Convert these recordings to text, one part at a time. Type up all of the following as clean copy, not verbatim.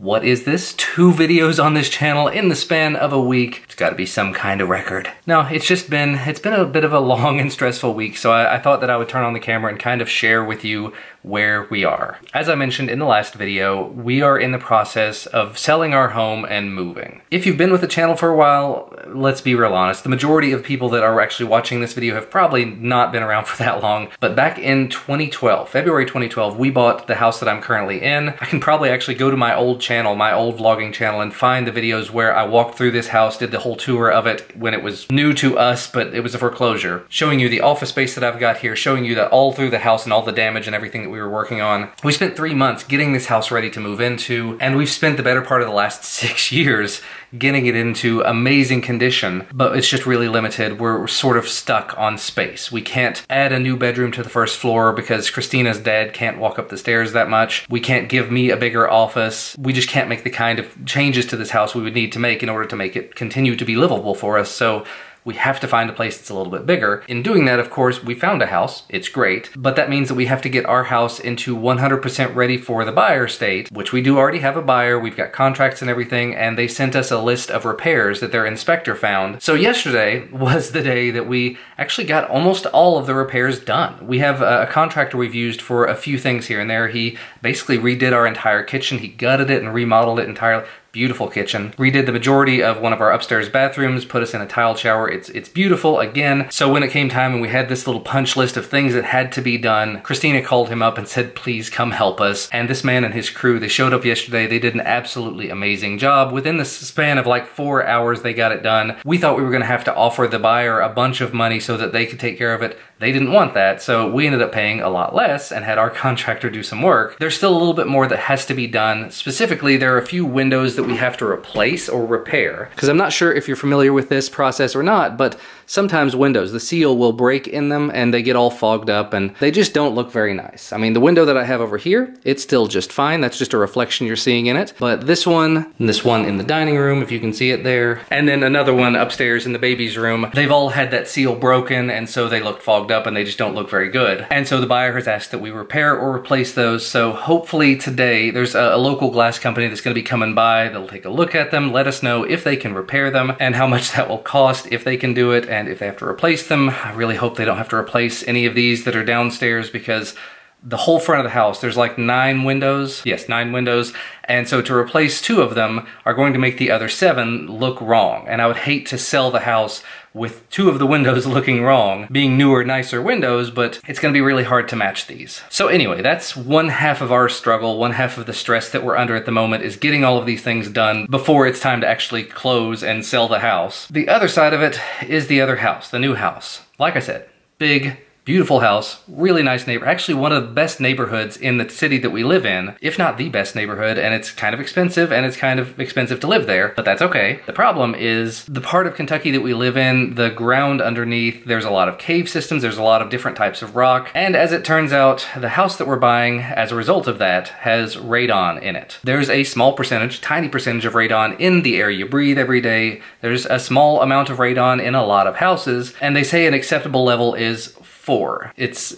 What is this? 2 videos on this channel in the span of a week. It's gotta be some kind of record. No, it's been a bit of a long and stressful week, so I thought that I would turn on the camera and kind of share with you where we are. As I mentioned in the last video, we are in the process of selling our home and moving. If you've been with the channel for a while, let's be real honest, the majority of people that are actually watching this video have probably not been around for that long, but back in 2012, February 2012, we bought the house that I'm currently in. I can probably actually go to my old channel, my old vlogging channel, and find the videos where I walked through this house, did the whole tour of it when it was new to us, but it was a foreclosure, showing you the office space that I've got here, showing you that all through the house and all the damage and everything that we were working on. We spent 3 months getting this house ready to move into, and we've spent the better part of the last 6 years getting it into amazing condition, but it's just really limited. We're sort of stuck on space. We can't add a new bedroom to the first floor because Christina's dad can't walk up the stairs that much. We can't give me a bigger office. We just can't make the kind of changes to this house we would need to make in order to make it continue to be livable for us. So we have to find a place that's a little bit bigger. In doing that, of course, we found a house. It's great, but that means that we have to get our house into 100% ready for the buyer state, which we do already have a buyer. We've got contracts and everything, and they sent us a list of repairs that their inspector found. So yesterday was the day that we actually got almost all of the repairs done. We have a contractor we've used for a few things here and there. He basically redid our entire kitchen. He gutted it and remodeled it entirely. Beautiful kitchen. Redid the majority of one of our upstairs bathrooms, put us in a tiled shower. It's beautiful again. So when it came time and we had this little punch list of things that had to be done, Christina called him up and said, please come help us. And this man and his crew, they showed up yesterday. They did an absolutely amazing job. Within the span of like 4 hours, they got it done. We thought we were gonna have to offer the buyer a bunch of money so that they could take care of it. They didn't want that, so we ended up paying a lot less and had our contractor do some work. There's still a little bit more that has to be done. Specifically, there are a few windows that we have to replace or repair. Because I'm not sure if you're familiar with this process or not, but sometimes windows, the seal will break in them and they get all fogged up and they just don't look very nice. I mean, the window that I have over here, it's still just fine. That's just a reflection you're seeing in it. But this one, and this one in the dining room, if you can see it there, and then another one upstairs in the baby's room, they've all had that seal broken, and so they look fogged up and they just don't look very good. And so the buyer has asked that we repair or replace those. So hopefully today, there's a local glass company that's gonna be coming by. They'll take a look at them, let us know if they can repair them and how much that will cost, if they can do it, and if they have to replace them. I really hope they don't have to replace any of these that are downstairs, because the whole front of the house, there's like 9 windows. Yes, 9 windows. And so to replace 2 of them are going to make the other 7 look wrong. And I would hate to sell the house with 2 of the windows looking wrong, being newer, nicer windows, but it's gonna be really hard to match these. So anyway, that's one half of our struggle, one half of the stress that we're under at the moment is getting all of these things done before it's time to actually close and sell the house. The other side of it is the other house, the new house. Like I said, big, beautiful house, really nice neighbor. Actually, one of the best neighborhoods in the city that we live in, if not the best neighborhood, and it's kind of expensive, and it's kind of expensive to live there, but that's okay. The problem is the part of Kentucky that we live in, the ground underneath, there's a lot of cave systems, there's a lot of different types of rock, and as it turns out, the house that we're buying, as a result of that, has radon in it. There's a small percentage, tiny percentage of radon in the air you breathe every day. There's a small amount of radon in a lot of houses, and they say an acceptable level is 4. It's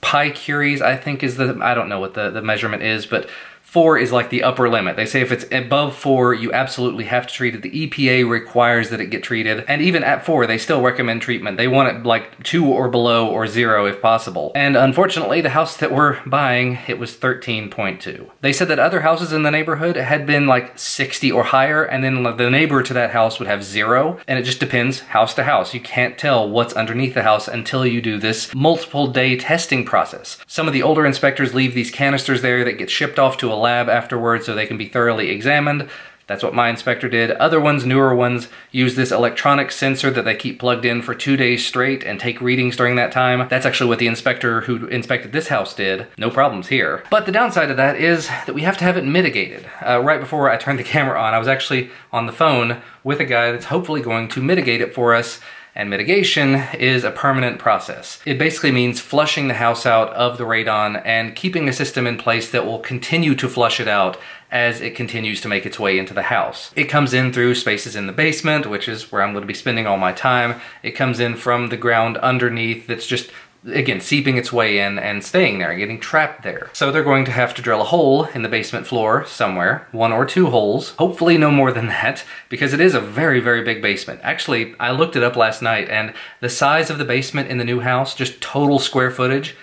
pi curies, I think is the, I don't know what the measurement is, but 4 is like the upper limit. They say if it's above 4, you absolutely have to treat it. The EPA requires that it get treated. And even at 4, they still recommend treatment. They want it like 2 or below or 0 if possible. And unfortunately, the house that we're buying, it was 13.2. They said that other houses in the neighborhood had been like 60 or higher, and then the neighbor to that house would have 0. And it just depends house to house. You can't tell what's underneath the house until you do this multiple day testing process. Some of the older inspectors leave these canisters there that get shipped off to a lab afterwards so they can be thoroughly examined. That's what my inspector did. Other ones, newer ones, use this electronic sensor that they keep plugged in for 2 days straight and take readings during that time. That's actually what the inspector who inspected this house did. No problems here. But the downside of that is that we have to have it mitigated. Right before I turned the camera on, I was actually on the phone with a guy that's hopefully going to mitigate it for us. And mitigation is a permanent process. It basically means flushing the house out of the radon and keeping a system in place that will continue to flush it out as it continues to make its way into the house. It comes in through spaces in the basement, which is where I'm going to be spending all my time. It comes in from the ground underneath that's just again, seeping its way in and staying there, getting trapped there. So they're going to have to drill a hole in the basement floor somewhere, 1 or 2 holes, hopefully no more than that, because it is a very, very big basement. Actually, I looked it up last night, and the size of the basement in the new house, just total square footage,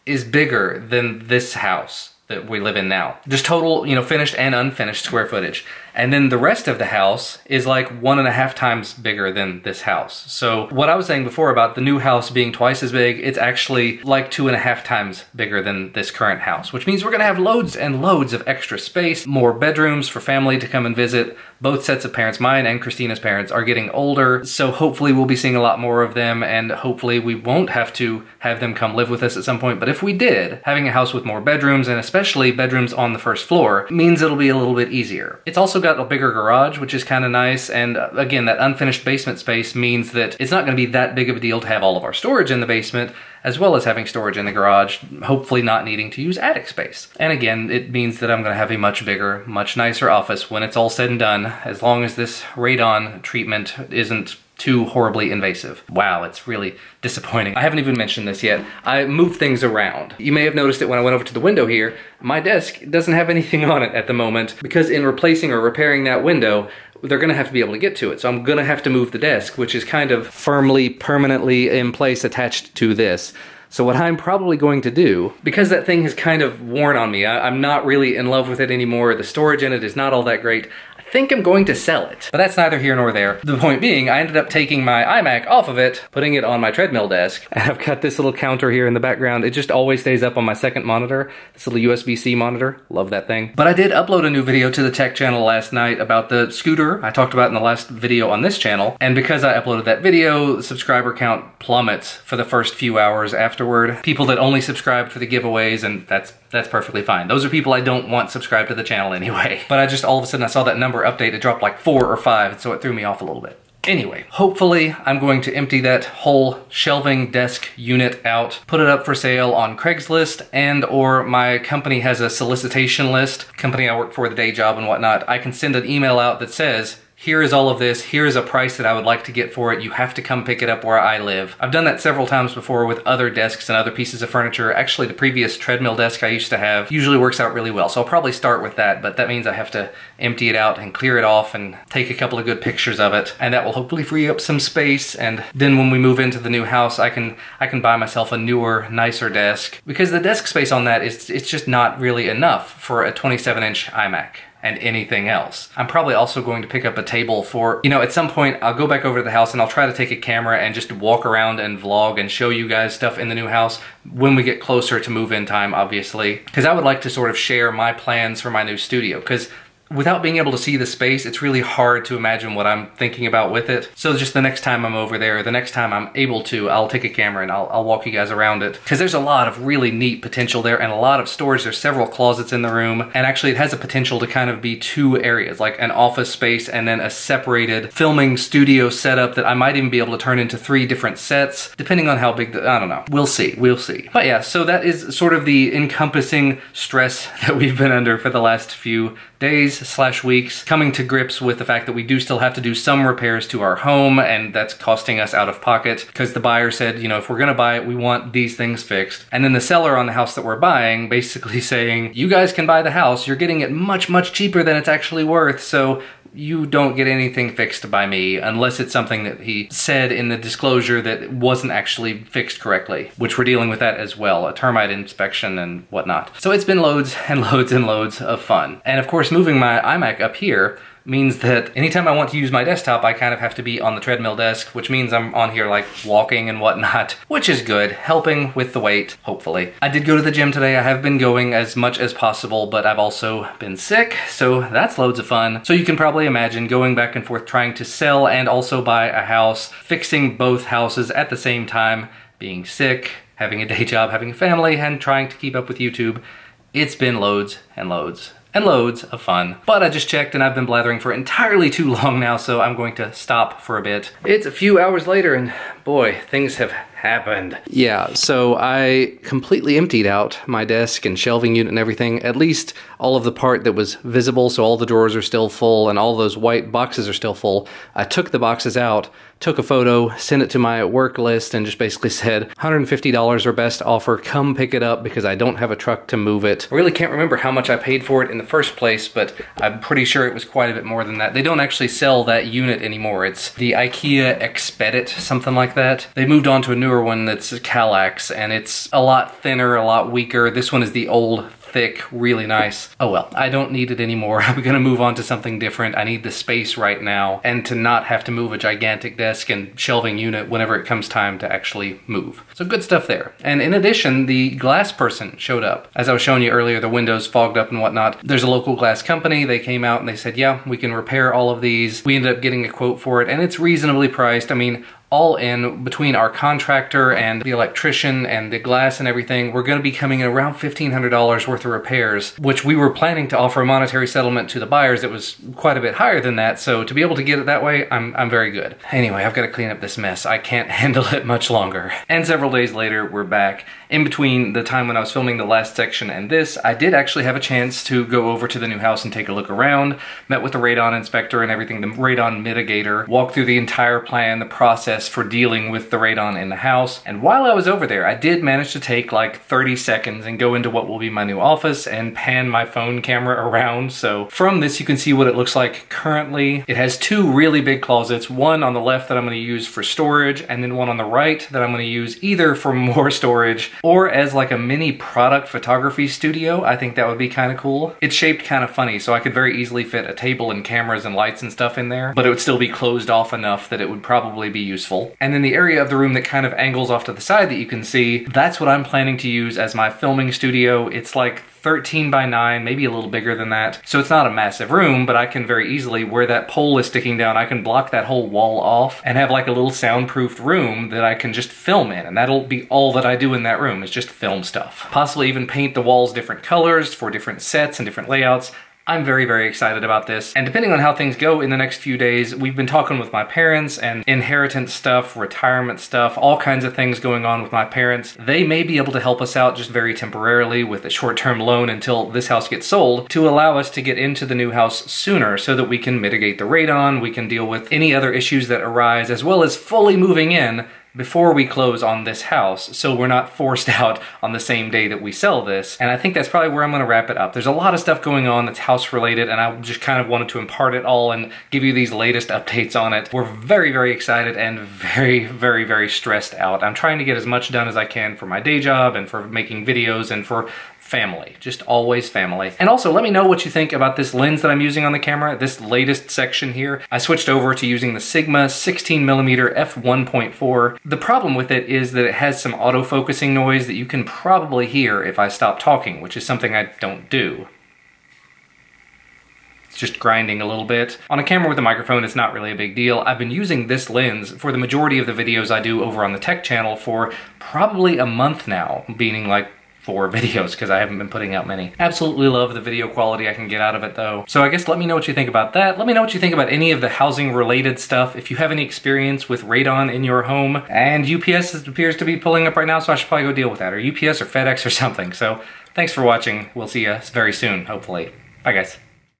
is bigger than this house that we live in now. Just total, you know, finished and unfinished square footage. And then the rest of the house is like 1.5 times bigger than this house. So what I was saying before about the new house being twice as big, it's actually like 2.5 times bigger than this current house, which means we're gonna have loads and loads of extra space, more bedrooms for family to come and visit. Both sets of parents, mine and Christina's parents, are getting older, so hopefully we'll be seeing a lot more of them, and hopefully we won't have to have them come live with us at some point. But if we did, having a house with more bedrooms, and especially bedrooms on the first floor, means it'll be a little bit easier. It's also got a bigger garage, which is kind of nice, and again, that unfinished basement space means that it's not going to be that big of a deal to have all of our storage in the basement, as well as having storage in the garage, hopefully not needing to use attic space. And again, it means that I'm going to have a much bigger, much nicer office when it's all said and done, as long as this radon treatment isn't too horribly invasive. Wow, it's really disappointing. I haven't even mentioned this yet. I moved things around. You may have noticed it when I went over to the window here. My desk doesn't have anything on it at the moment, because in replacing or repairing that window, they're gonna have to be able to get to it. So I'm gonna have to move the desk, which is kind of firmly, permanently in place attached to this. So what I'm probably going to do, because that thing has kind of worn on me, I'm not really in love with it anymore, the storage in it is not all that great, I think I'm going to sell it. But that's neither here nor there. The point being, I ended up taking my iMac off of it, putting it on my treadmill desk, and I've got this little counter here in the background. It just always stays up on my second monitor, this little USB-C monitor. Love that thing. But I did upload a new video to the tech channel last night about the scooter I talked about in the last video on this channel, and because I uploaded that video, the subscriber count plummets for the first few hours afterward. People that only subscribed for the giveaways, and that's perfectly fine. Those are people I don't want subscribed to the channel anyway. But I just all of a sudden I saw that number update, it dropped like 4 or 5, and so it threw me off a little bit. Anyway, hopefully I'm going to empty that whole shelving desk unit out, put it up for sale on Craigslist, and or my company has a solicitation list, company I work for, the day job and whatnot. I can send an email out that says, here is all of this, here is a price that I would like to get for it, you have to come pick it up where I live. I've done that several times before with other desks and other pieces of furniture. Actually, the previous treadmill desk I used to have usually works out really well, so I'll probably start with that, but that means I have to empty it out and clear it off and take a couple of good pictures of it, and that will hopefully free up some space, and then when we move into the new house, I can buy myself a newer, nicer desk, because the desk space on that it's just not really enough for a 27-inch iMac and anything else. I'm probably also going to pick up a table for, you know, at some point I'll go back over to the house and I'll try to take a camera and just walk around and vlog and show you guys stuff in the new house when we get closer to move-in time, obviously. Because I would like to sort of share my plans for my new studio, because without being able to see the space, it's really hard to imagine what I'm thinking about with it. So just the next time I'm over there, the next time I'm able to, I'll take a camera and I'll walk you guys around it. Because there's a lot of really neat potential there and a lot of storage. There's several closets in the room. And actually it has a potential to kind of be 2 areas, like an office space and then a separated filming studio setup that I might even be able to turn into 3 different sets, depending on how big I don't know. We'll see, we'll see. But yeah, so that is sort of the encompassing stress that we've been under for the last few days/weeks, coming to grips with the fact that we do still have to do some repairs to our home, and that's costing us out of pocket, because the buyer said, you know, if we're gonna buy it, we want these things fixed. And then the seller on the house that we're buying basically saying, you guys can buy the house, you're getting it much, much cheaper than it's actually worth, so you don't get anything fixed by me unless it's something that he said in the disclosure that wasn't actually fixed correctly, which we're dealing with that as well, a termite inspection and whatnot. So it's been loads and loads and loads of fun. And of course, moving my iMac up here means that anytime I want to use my desktop, I kind of have to be on the treadmill desk, which means I'm on here like walking and whatnot, which is good, helping with the weight, hopefully. I did go to the gym today. I have been going as much as possible, but I've also been sick, so that's loads of fun. So you can probably imagine going back and forth trying to sell and also buy a house, fixing both houses at the same time, being sick, having a day job, having a family, and trying to keep up with YouTube. It's been loads and loads and loads of fun. But I just checked and I've been blathering for entirely too long now, so I'm going to stop for a bit. It's a few hours later and boy, things have happened? Yeah, so I completely emptied out my desk and shelving unit and everything, at least all of the part that was visible, so all the drawers are still full and all those white boxes are still full. I took the boxes out, took a photo, sent it to my work list, and just basically said, $150 or best offer, come pick it up because I don't have a truck to move it. I really can't remember how much I paid for it in the first place, but I'm pretty sure it was quite a bit more than that. They don't actually sell that unit anymore. It's the IKEA Expedit, something like that. They moved on to a newer one that's Kallax, and it's a lot thinner, a lot weaker. This one is the old, thick, really nice. Oh well, I don't need it anymore. I'm gonna move on to something different. I need the space right now and to not have to move a gigantic desk and shelving unit whenever it comes time to actually move. So good stuff there. And in addition, the glass person showed up. As I was showing you earlier, the windows fogged up and whatnot. There's a local glass company. They came out and they said, yeah, we can repair all of these. We ended up getting a quote for it and it's reasonably priced. I mean, all in, between our contractor and the electrician and the glass and everything, we're gonna be coming in around $1,500 worth of repairs, which we were planning to offer a monetary settlement to the buyers that was quite a bit higher than that, so to be able to get it that way, I'm very good. Anyway, I've gotta clean up this mess. I can't handle it much longer. And several days later, we're back. In between the time when I was filming the last section and this, I did actually have a chance to go over to the new house and take a look around, met with the radon inspector and everything, the radon mitigator, walked through the entire plan, the process for dealing with the radon in the house. And while I was over there, I did manage to take like 30 seconds and go into what will be my new office and pan my phone camera around. So from this, you can see what it looks like currently. It has two really big closets, one on the left that I'm gonna use for storage, and then one on the right that I'm gonna use either for more storage or as like a mini product photography studio. I think that would be kind of cool. It's shaped kind of funny, so I could very easily fit a table and cameras and lights and stuff in there, but it would still be closed off enough that it would probably be useful. And then the area of the room that kind of angles off to the side that you can see, that's what I'm planning to use as my filming studio. It's like 13 by 9, maybe a little bigger than that. So it's not a massive room, but I can very easily, where that pole is sticking down, I can block that whole wall off and have like a little soundproofed room that I can just film in. And that'll be all that I do in that room, is just film stuff. Possibly even paint the walls different colors for different sets and different layouts. I'm very, very excited about this. And depending on how things go in the next few days, we've been talking with my parents and inheritance stuff, retirement stuff, all kinds of things going on with my parents. They may be able to help us out just very temporarily with a short-term loan until this house gets sold to allow us to get into the new house sooner so that we can mitigate the radon, we can deal with any other issues that arise, as well as fully moving in before we close on this house, so we're not forced out on the same day that we sell this. And I think that's probably where I'm gonna wrap it up. There's a lot of stuff going on that's house related, and I just kind of wanted to impart it all and give you these latest updates on it. We're very, very excited and very, very, very stressed out. I'm trying to get as much done as I can for my day job and for making videos and for family, just always family. And also let me know what you think about this lens that I'm using on the camera, this latest section here. I switched over to using the Sigma 16mm f1.4. The problem with it is that it has some autofocusing noise that you can probably hear if I stop talking, which is something I don't do. It's just grinding a little bit. On a camera with a microphone, it's not really a big deal. I've been using this lens for the majority of the videos I do over on the tech channel for probably a month now, meaning like 4 videos, because I haven't been putting out many. Absolutely love the video quality I can get out of it though. So I guess let me know what you think about that. Let me know what you think about any of the housing related stuff. If you have any experience with radon in your home. And UPS appears to be pulling up right now, so I should probably go deal with that. Or UPS or FedEx or something. So thanks for watching. We'll see you very soon, hopefully. Bye guys.